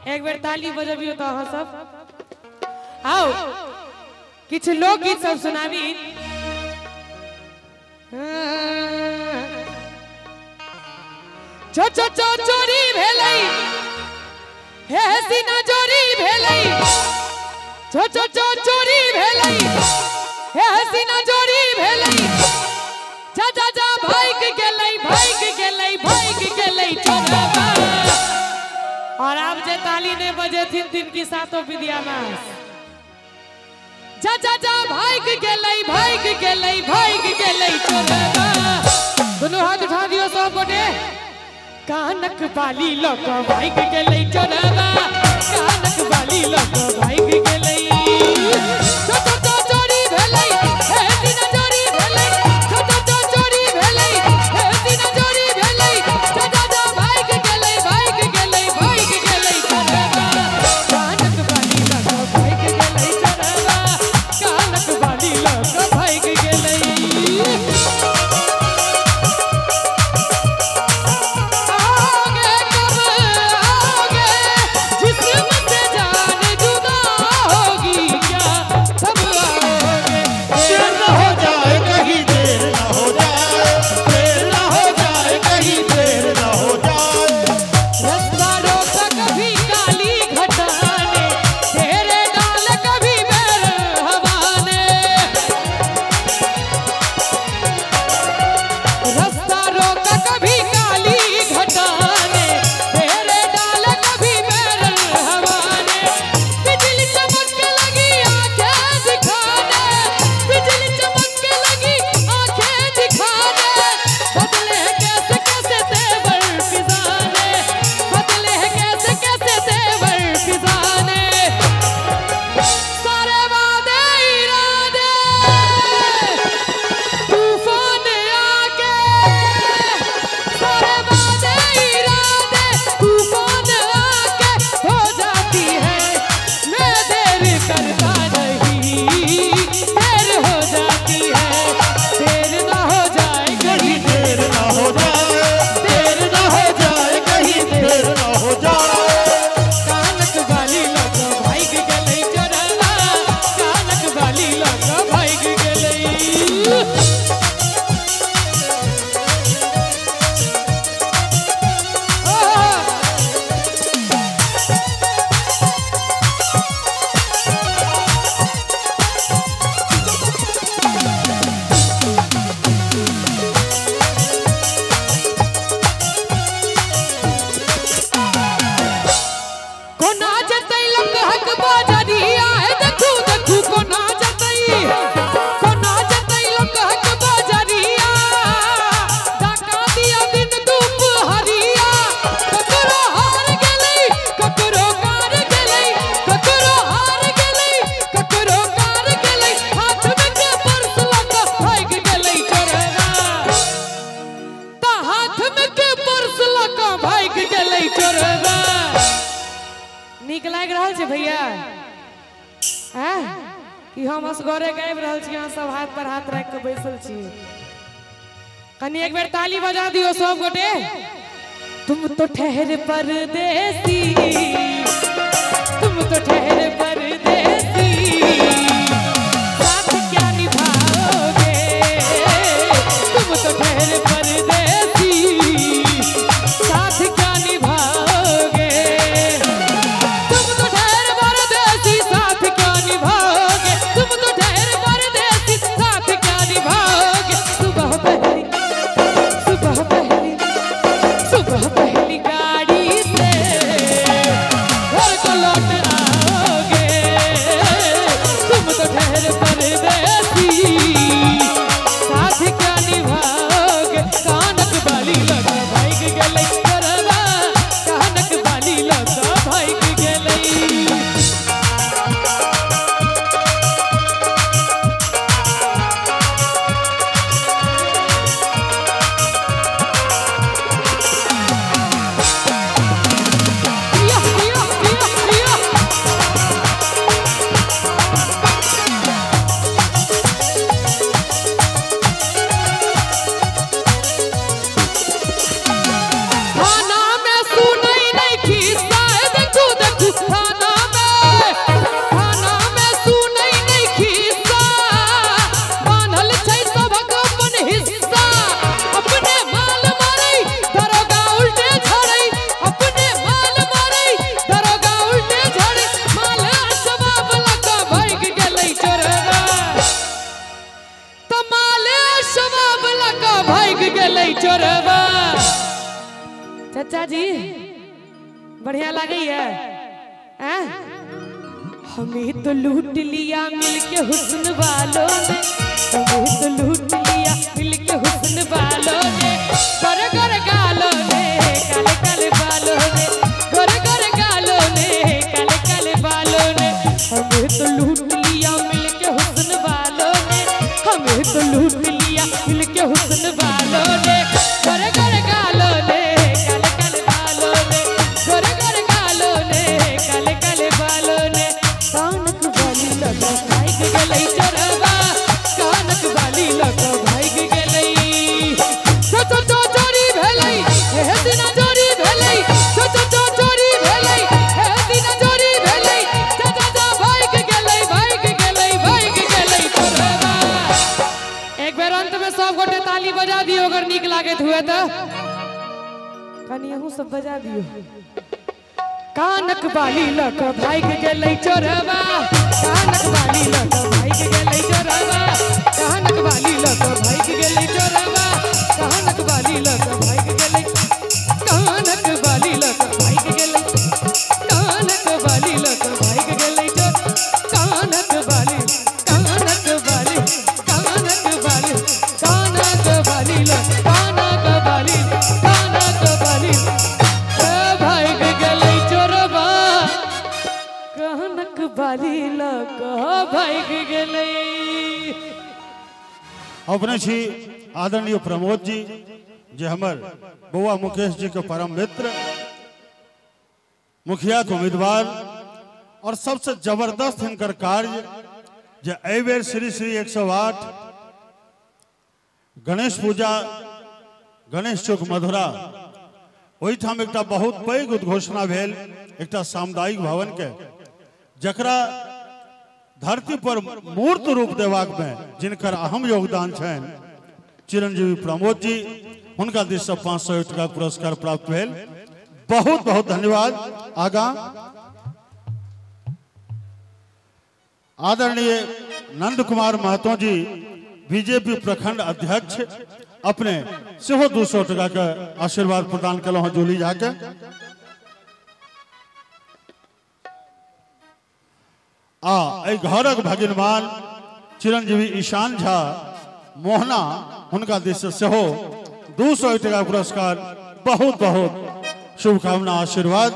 एक बार ताली बजबियो तो अहाँ सब आओ किछ लोकगीत सब सुनाबी। चो चो चो चोरी भेलै हे सीना चोरी भेलै चो चो चो चोरी भेलै हे सीना चोरी भेलै जा जा जा भाग गेलै चोरबा। और आप जे ताली ने बजे थिन तिनकी सातों विद्या में जा जा जा भाग गेलै चोरबा। दोनों हाथ उठा दियो सब गोटे। कानक बाली लोक भाग गेलै चोरबा कानक बाली लोक भाग गेलै। चोरी भेलै हे सीना चोरी भेलै चो चोरी भेलै हे सीना चोरी भेलै जा जा जा भाग गेलै चोरबा। कानक बाली लोक भाग गेलै चोरबा कानक बाली लोक भाग गेलै। नीक लाग रहल छै भैया कि हम असगरे गाबि रहल छी अहाँ सब हाथ पर हाथ राख के बैसल छी। कनी एक बेर ताली बजा दियो सब गोटे। तुम तो ठहर परदेसी तुम तो ठहर परदेसी साथ क्या निभाओगे तुम तो ठहर परदेसी साथ क्या निभाओगे तुम तो ठहर परदेसी साथ क्या निभाओगे तुम तो ठहर परदेसी साथ क्या निभाओगे। सुबह पहली गाड़ी से घर को लौट आओगे बढ़िया लगी है? हमें तो लूट लिया मिलके हुस्न वालों ने, हमें तो लूट लिया मिलके हुस्न वालों ने, गोर गोर गालों ने काले काले बालों ने, गोर गोर गालों ने काले काले बालों ने, हमें तो लूट लिया मिलके हुस्न वालों ने, हमें तो लूट लिया मिलके हुस्न वालों ने, गोर गोर गालों ने काले काले बालों ने, गोर गोर गालों ने काले काले बालों ने, कानक वाली लगा भाग गई चोरवा, कानक वाली लगा भाग गई, तो चोरी भेलई हे दिना चोरी भेलई, तो चोरी भेलई हे दिना चोरी भेलई, जा भाग गेलई चोरवा। एक बेर अंत में सब गोटे ताली बजा दियो अगर नीक लागत हुए तो, कनी अहू सब बजा दियो। कानक वाली लक भाग गेलै चोरवा, कानक वाली लक भाग गेलै चोरवा, कानक वाली लक भाग गेलै चोरवा, कानक वाली लक भाग गेलै, कानक वाली लक भाग गेलै, कानक वाली लक भाग गेलै चोर, कानक वाली कानक वाली कानक वाली कानक वाली लक कानक वाली कानक वाली भाग गेलै चोरवा, कानक वाली लक भाग गेलै। अपने छी आदरणीय प्रमोद जी जे हमर बउआ मुकेश जी के परम मित्र, मुखिया के उम्मीदवार और सबसे जबरदस्त हिनकर कार्य जे एहि बेर श्री श्री 108 गणेश पूजा गणेश चौक मधुरा ओहिठाम एकटा बहुत पैघ उद्घोषणा भेल एकटा सामुदायिक भवन के, जकरा धरती पर मूर्त रूप देवाक में जिनकर अहम योगदान छनि चिरंजीवी प्रमोद जी, हुनका दिस से 500 टका पुरस्कार प्राप्त भेल। बहुत बहुत धन्यवाद। आगा आदरणीय नंद कुमार महतो जी बीजेपी प्रखंड अध्यक्ष अपने सेहो 200 टका के आशीर्वाद प्रदान कलहुँ जूली जाके। घरक भगिनमान चिरंजीवी ईशान झा मोहना हुनका दिस से हो 200 टका पुरस्कार। बहुत बहुत शुभकामना आशीर्वाद।